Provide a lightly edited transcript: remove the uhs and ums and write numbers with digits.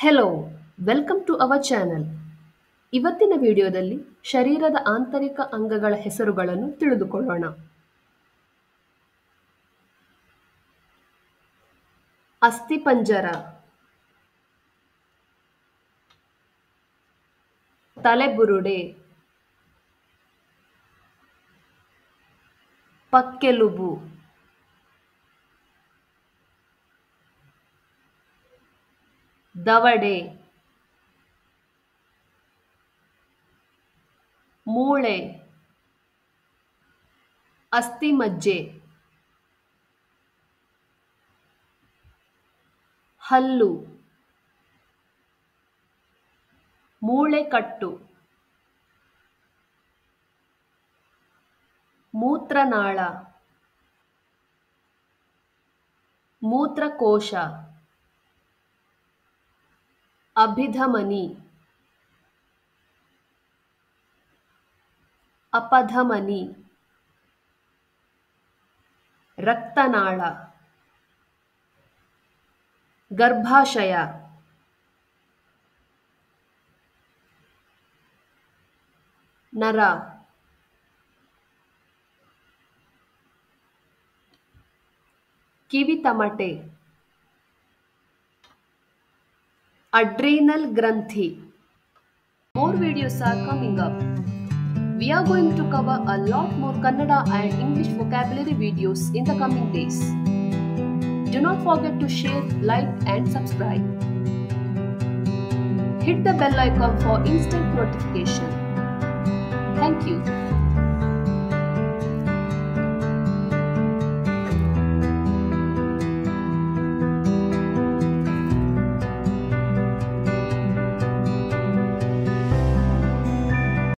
Hello welcome to our channel. ಇವತ್ತಿನ ವಿಡಿಯೋದಲ್ಲಿ ಶರೀರದ ಆಂತರಿಕ ಅಂಗಗಳ ಹೆಸರುಗಳನ್ನು ತಿಳಿದುಕೊಳ್ಳೋಣ. ಅಸ್ಥಿಪಂಜರ, ತಲೆಬುರುಡೆ, ಪಕ್ಕೆಲುಬು, ದವಡೆ, ಮೂಳೆ, ಅಸ್ಥಿಮಜ್ಜೆ, ಹಲ್ಲು, ಮೂಳೆಕಟ್ಟು, ಮೂತ್ರನಾಳ, ಮೂತ್ರಕೋಶ, ಅಭಿಧಮನಿ, ಅಪಧಮನಿ, ರಕ್ತನಾಳ, ಗರ್ಭಾಶಯ, ನರ, ಕಿವಿತಮಟೆ, adrenal granthi. More videos are coming up. We are going to cover a lot more Kannada and English vocabulary videos in the coming days. Do not forget to share, like and subscribe. Hit the bell icon for instant notification. Thank you.